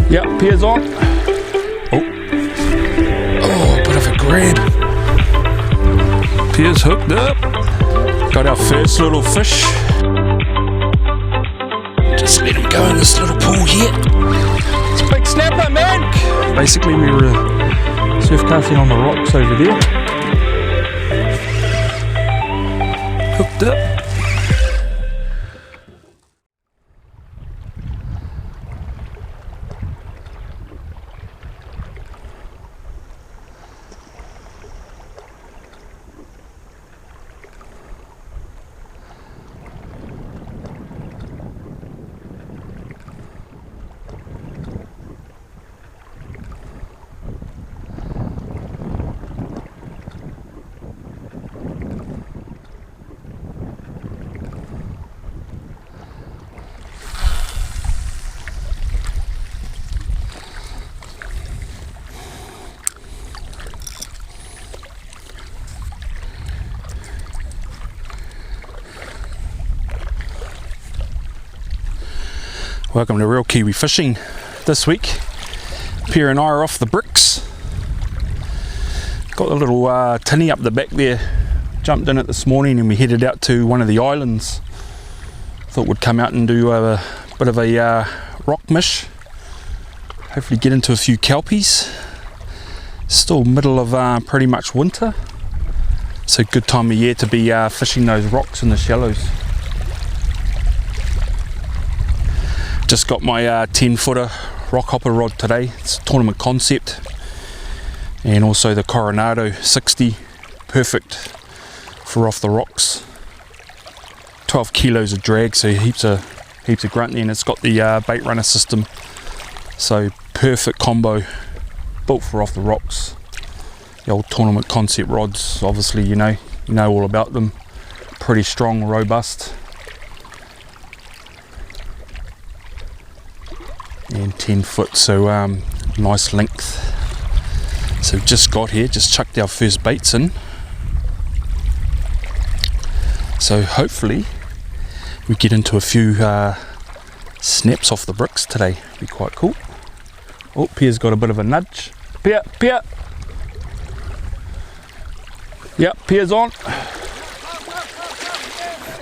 Yep, Pea's on. Oh, bit of a grab. Pea's hooked up. Got our first little fish. Just let him go in this little pool here. It's a big snapper, man. Basically, we were surf casting on the rocks over there. Hooked up. Welcome to Real Kiwi Fishing this week. Pea and I are off the bricks. Got a little tinny up the back there. Jumped in it this morning and we headed out to one of the islands. Thought we'd come out and do a bit of a rock mish. Hopefully get into a few kelpies. Still middle of pretty much winter. So good time of year to be fishing those rocks in the shallows. Just got my 10-footer rock hopper rod today. It's a tournament concept, and also the Coronado 60, perfect for off the rocks. 12 kilos of drag, so heaps of grunt there, and it's got the bait runner system, so perfect combo, built for off the rocks. The old tournament concept rods, obviously you know all about them. Pretty strong, robust. And 10 foot, so nice length. So just got here, just chucked our first baits in, so hopefully we get into a few snaps off the bricks today. Be quite cool. Oh, Pea's got a bit of a nudge. Pea. Yep, Pea's on.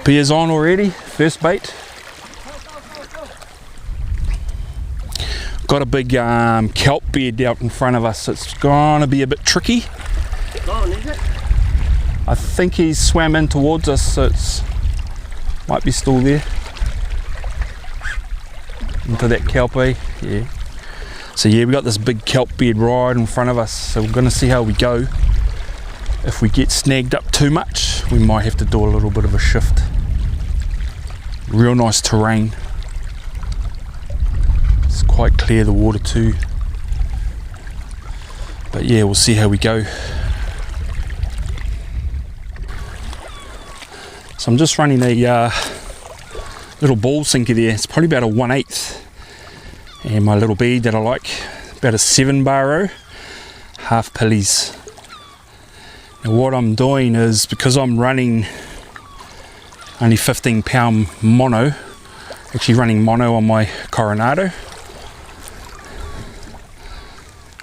Pea's on already, first bait. Got a big kelp bed out in front of us. It's gonna be a bit tricky. Gone, is it? I think he's swam in towards us, so it's might be still there. Into that kelp, eh? Yeah. So yeah, we got this big kelp bed right in front of us. So we're gonna see how we go. If we get snagged up too much, we might have to do a little bit of a shift. Real nice terrain. Quite clear, the water too, but yeah, we'll see how we go. So I'm just running a little ball sinker there. It's probably about a 1/8, and my little bead that I like, about a 7 baro, half pillies. Now what I'm doing is, because I'm running only 15-pound mono, actually running mono on my Coronado,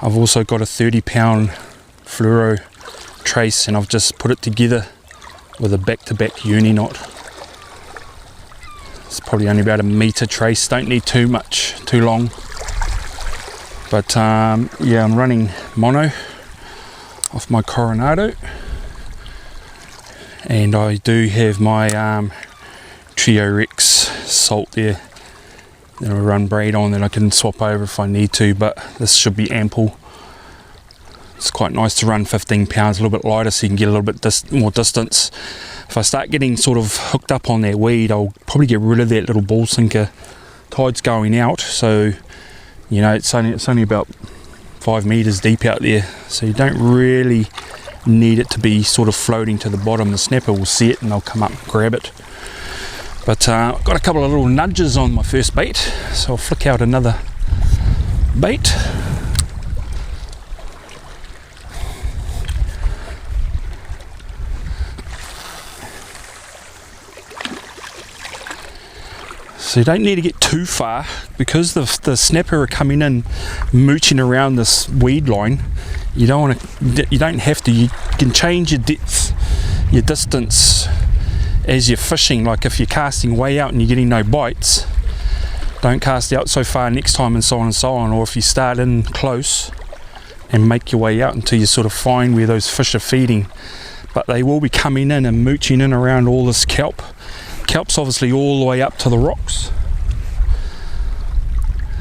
I've also got a 30-pound fluoro trace, and I've just put it together with a back-to-back uni knot. It's probably only about a metre trace, don't need too long. But yeah, I'm running mono off my Coronado, and I do have my Trio Rex salt there. Then I run braid on, then I can swap over if I need to, but this should be ample. It's quite nice to run 15 pounds, a little bit lighter, so you can get a little bit more distance. If I start getting sort of hooked up on that weed, I'll probably get rid of that little ball sinker. Tide's going out, so you know it's only about 5 meters deep out there, so you don't really need it to be sort of floating to the bottom. The snapper will see it and they'll come up and grab it. But I've got a couple of little nudges on my first bait, so I'll flick out another bait. So you don't need to get too far, because the snapper are coming in mooching around this weed line. You don't have to. You can change your depth, your distance as you're fishing. Like if you're casting way out and you're getting no bites, don't cast out so far next time, and so on and so on. Or if you start in close and make your way out until you sort of find where those fish are feeding. But they will be coming in and mooching in around all this kelp. Kelp's obviously all the way up to the rocks,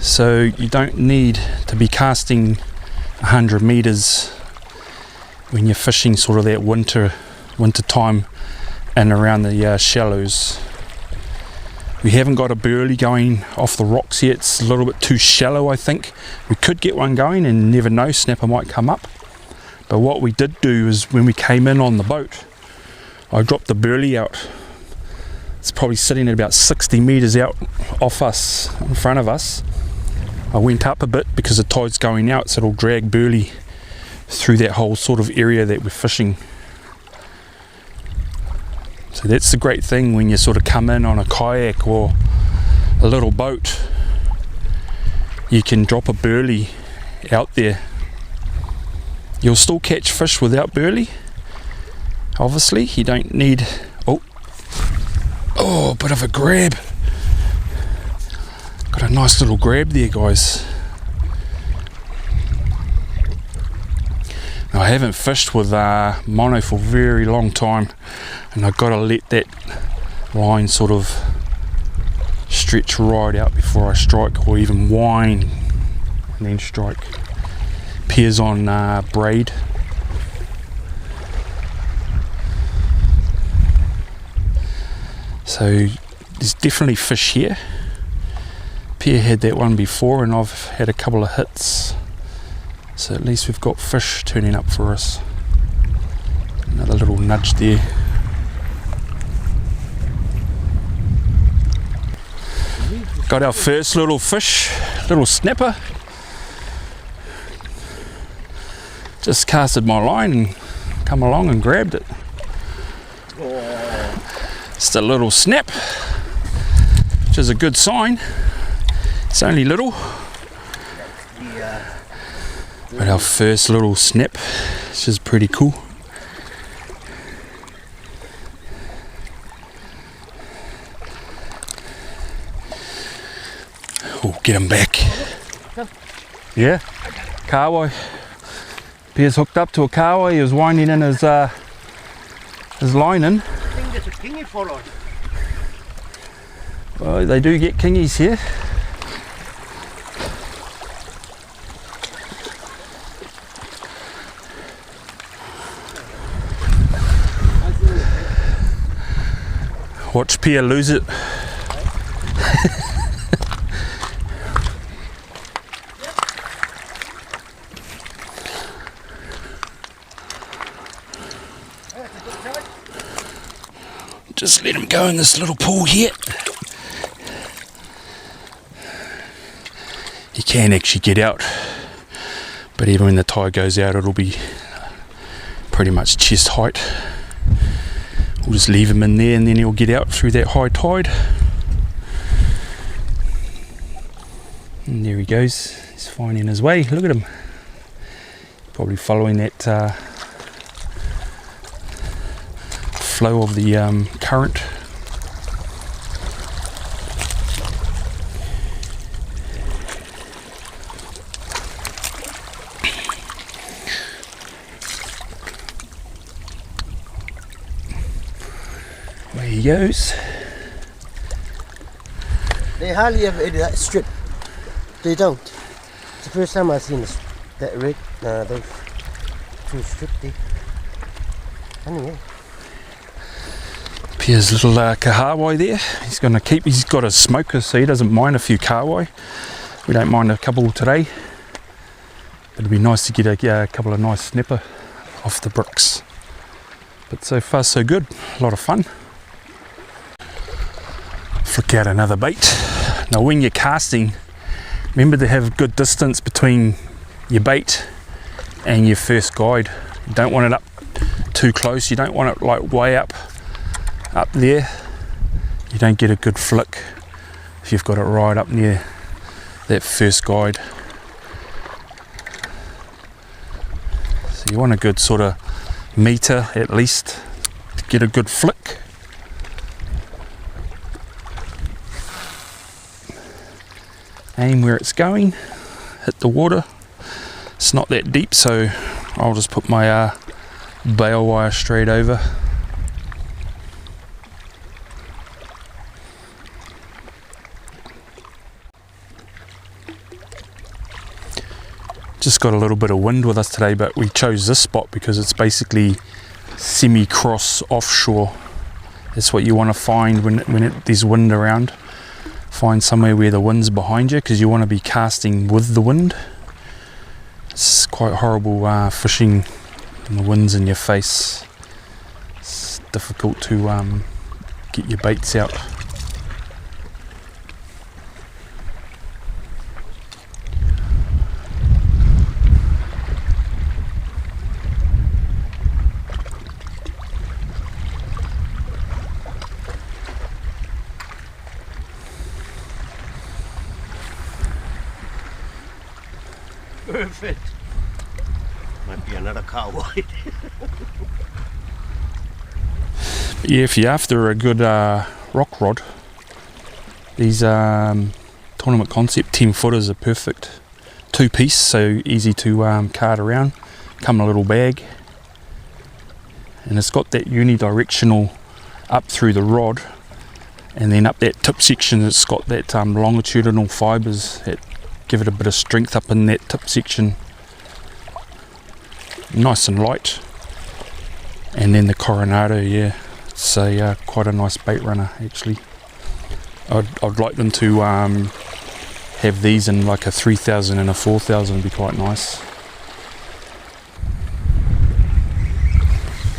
so you don't need to be casting 100 meters when you're fishing sort of that winter time and around the shallows. We haven't got a burley going off the rocks yet. It's a little bit too shallow, I think. We could get one going, and never know, snapper might come up. But what we did do is, when we came in on the boat, I dropped the burley out. It's probably sitting at about 60 meters out off us, in front of us. I went up a bit because the tide's going out, so it'll drag burley through that whole sort of area that we're fishing. So that's the great thing when you sort of come in on a kayak or a little boat. You can drop a burley out there. You'll still catch fish without burley. Obviously, you don't need... Oh, bit of a grab. Got a nice little grab there, guys. Now, I haven't fished with mono for a very long time, and I've got to let that line sort of stretch right out before I strike, or even wind and then strike. Pea's on braid. So there's definitely fish here. Pea had that one before, and I've had a couple of hits. So at least we've got fish turning up for us. Another little nudge there. Got our first little fish, little snapper. Just casted my line and come along and grabbed it. Just a little snap, which is a good sign. It's only little. But our first little snap, which is pretty cool. Oh, get him back. Yeah, KIWI. Pea's hooked up to a KIWI. He was winding in his line in. I think there's a kingy follow. Well, they do get kingies here. Watch Pea lose it. Just let him go in this little pool here. He can actually get out, but even when the tide goes out, it'll be pretty much chest height. We'll just leave him in there, and then he'll get out through that high tide. And there he goes. He's finding his way. Look at him. Probably following that flow of the current. There he goes. They hardly ever eat that strip. They don't. It's the first time I've seen that rig. Those two strip there. Anyway. Pea's little KIWI there. He's got a smoker, so he doesn't mind a few KIWI. We don't mind a couple today. It'd be nice to get a couple of nice snapper off the bricks. But so far so good. A lot of fun. Flick out another bait. Now when you're casting, remember to have good distance between your bait and your first guide. You don't want it up too close. You don't want it like way up there. You don't get a good flick if you've got it right up near that first guide. So you want a good sort of meter at least to get a good flick. Aim where it's going, hit the water. It's not that deep, so I'll just put my bail wire straight over. Just got a little bit of wind with us today, but we chose this spot because it's basically semi-cross offshore. That's what you want to find when there's wind around. Find somewhere where the wind's behind you, because you want to be casting with the wind. It's quite horrible fishing when the wind's in your face. It's difficult to get your baits out. Perfect. Might be another KIWI. Yeah, if you're after a good rock rod, these Tournament Concept 10 footers are perfect. 2-piece, so easy to cart around. Come in a little bag, and it's got that unidirectional up through the rod, and then up that tip section it's got that longitudinal fibres that give it a bit of strength up in that tip section. Nice and light. And then the Coronado, yeah, it's a quite a nice bait runner actually. I'd like them to have these in like a 3000 and a 4000, would be quite nice.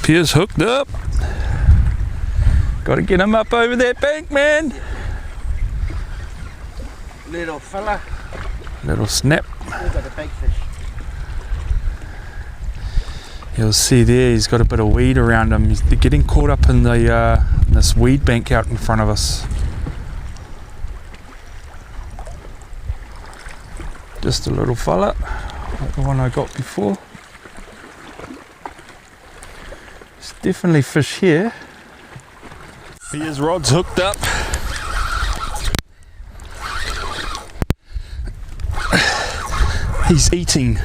Pea's hooked up. Got to get him up over that bank, man. Little fella. Little snap. We've got a big fish. You'll see there he's got a bit of weed around him. They're getting caught up in the this weed bank out in front of us. Just a little fella, like the one I got before. There's definitely fish here. His rod's hooked up. He's eating.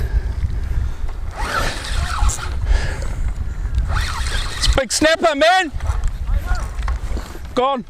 It's a big snapper, man. Gone.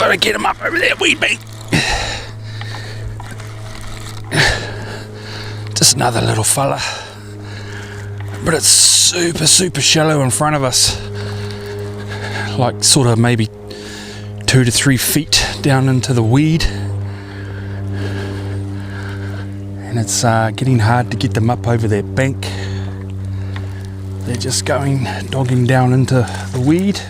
try to get him up over that weed bank. Just another little fella. But it's super shallow in front of us. Like sort of maybe 2 to 3 feet down into the weed. And it's getting hard to get them up over that bank. They're just dogging down into the weed.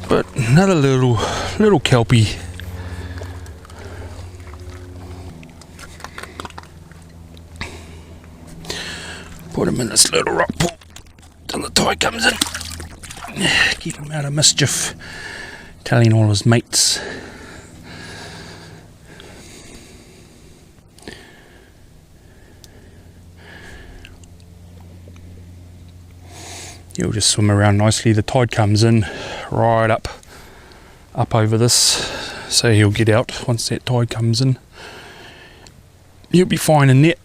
But another little kelpie. Put him in this little rock pool till the tide comes in. Keep him out of mischief. Telling all his mates. He'll just swim around nicely. The tide comes in right up over this, so he'll get out once that tide comes in. He'll be fine in net.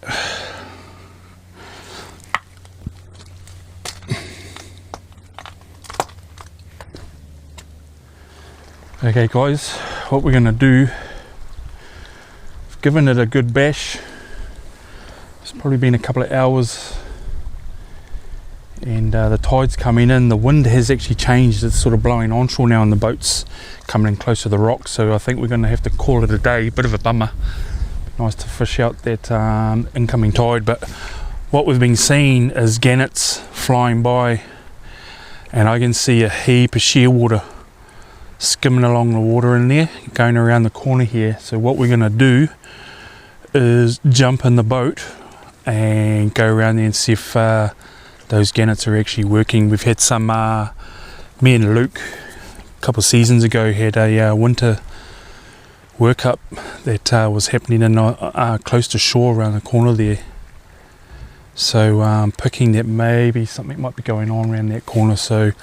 Okay guys, what we're going to do, I've given it a good bash. It's probably been a couple of hours. And the tide's coming in. The wind has actually changed. It's sort of blowing onshore now and the boat's coming in close to the rock, so I think we're going to have to call it a day. Bit of a bummer. Nice to fish out that incoming tide, but what we've been seeing is gannets flying by, and I can see a heap of shearwater skimming along the water in there, going around the corner here. So what we're going to do is jump in the boat and go around there and see if those gannets are actually working. We've had some, me and Luke a couple of seasons ago had a winter workup that was happening in close to shore around the corner there. So picking that maybe something might be going on around that corner. So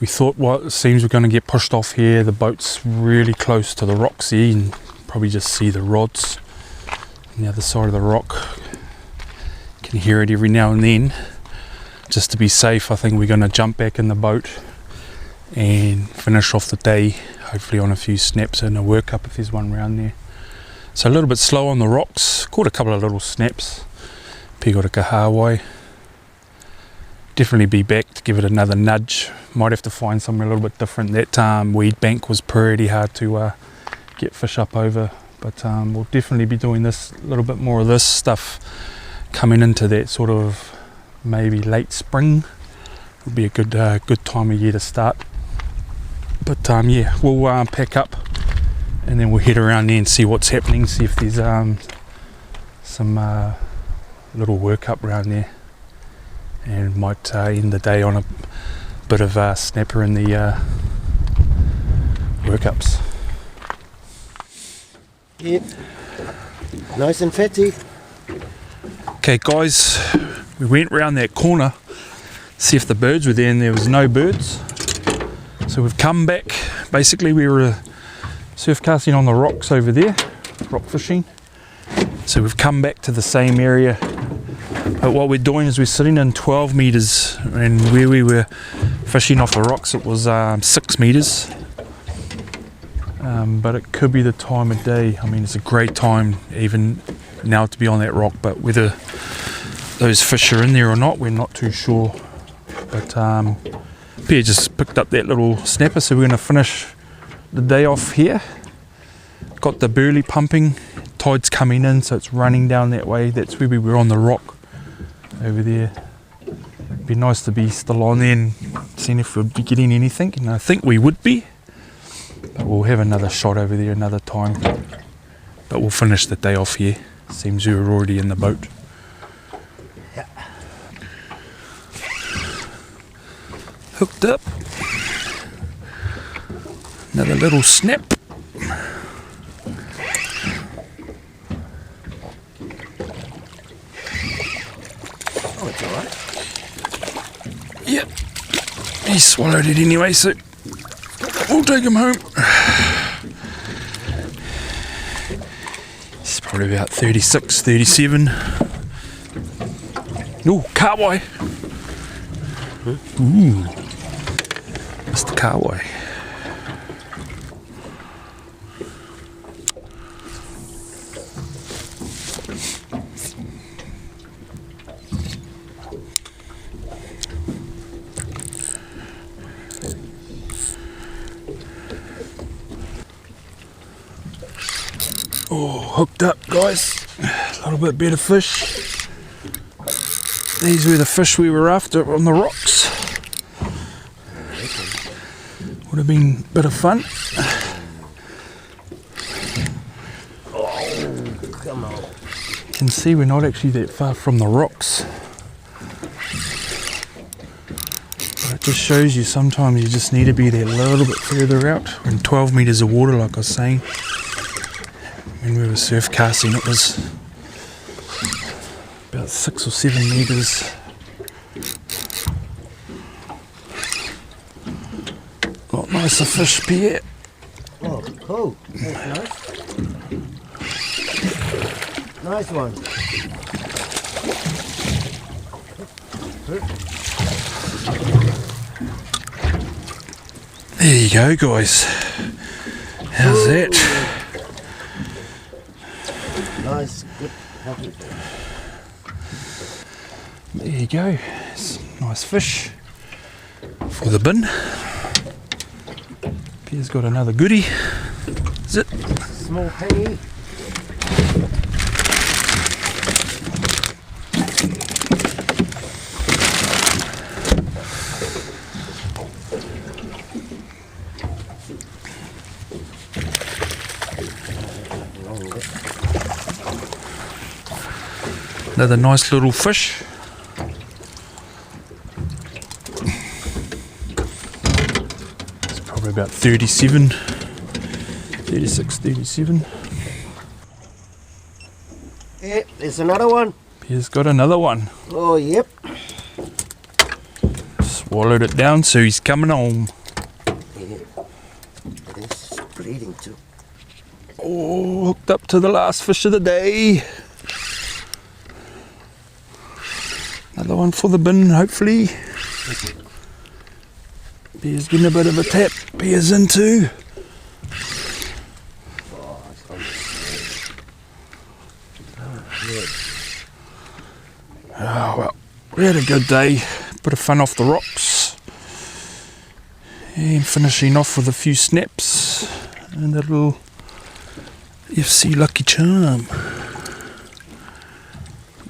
we thought, well, it seems we're going to get pushed off here. The boat's really close to the rocks here. You can probably just see the rods on the other side of the rock. You can hear it every now and then. Just to be safe, I think we're going to jump back in the boat and finish off the day, hopefully on a few snaps and a workup if there's one around there. So a little bit slow on the rocks, caught a couple of little snaps. Pea got a KIWI. Definitely be back to give it another nudge. Might have to find somewhere a little bit different. That weed bank was pretty hard to get fish up over, but we'll definitely be doing this, a little bit more of this stuff coming into that sort of maybe late spring. Would be a good time of year to start. But yeah, we'll pack up and then we'll head around there and see what's happening, see if there's some little workup around there, and might end the day on a bit of a snapper in the workups. Yep, nice and fatty. Okay guys, we went round that corner, see if the birds were there, and there was no birds. So we've come back. Basically we were surf casting on the rocks over there, rock fishing. So we've come back to the same area. But what we're doing is we're sitting in 12 metres, and where we were fishing off the rocks it was 6 metres. But it could be the time of day. I mean, it's a great time even now to be on that rock, but whether those fish are in there or not, we're not too sure. But Pea just picked up that little snapper, so we're going to finish the day off here. Got the burley pumping, tide's coming in, so it's running down that way. That's where we were on the rock over there. It'd be nice to be still on there and seeing if we'd be getting anything, and I think we would be, but we'll have another shot over there another time. But we'll finish the day off here. Seems we were already in the boat. Yeah. Hooked up. Another little snap. Oh, it's alright. Yep. He swallowed it anyway, so we'll take him home. He's probably about 36, 37. Ooh, KIWI. Ooh. Mr. KIWI. Oh, hooked up, guys. A little bit better fish. These were the fish we were after on the rocks. Would have been a bit of fun. Oh, come on. You can see we're not actually that far from the rocks. But it just shows you sometimes you just need to be there a little bit further out. We're in 12 metres of water, like I was saying. When we were surf casting, it was about 6 or 7 metres. A lot nicer fish, Pea. Oh, cool. That's nice. Nice one. There you go, guys. How's that? Nice, good, happy. There you go. It's nice fish for the bin. Pea's got another goodie. Is it? Small penny. Another nice little fish. It's probably about 37, 36, 37. Yep, there's another one. Pea's got another one. Oh, yep. Swallowed it down, so he's coming home. Yeah. It is bleeding too. Oh, hooked up to the last fish of the day. Another one for the bin, hopefully. Pea's getting a bit of a tap. Pea's in too. Oh well, we had a good day. Bit of fun off the rocks. And finishing off with a few snaps and a little FC Lucky Charm.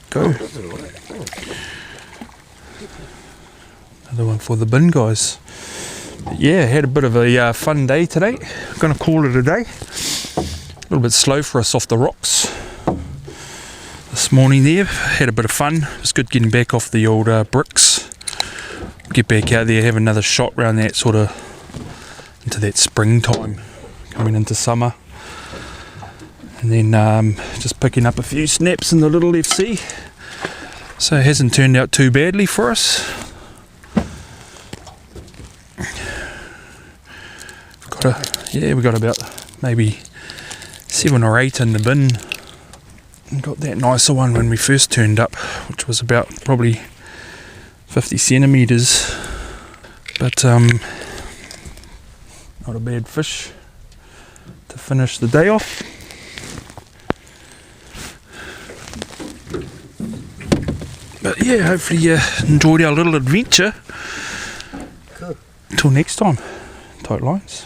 Go. Another one for the bin, guys. But yeah, had a bit of a fun day today. Gonna call it a day. A little bit slow for us off the rocks this morning there. Had a bit of fun. It was good getting back off the old bricks. Get back out there, have another shot round that sort of into that springtime, coming into summer. And then just picking up a few snaps in the little FC. So it hasn't turned out too badly for us. We got about maybe 7 or 8 in the bin. And got that nicer one when we first turned up, which was about probably 50 centimetres. But not a bad fish to finish the day off. But yeah, hopefully you enjoyed our little adventure. Cool. Until next time, tight lines.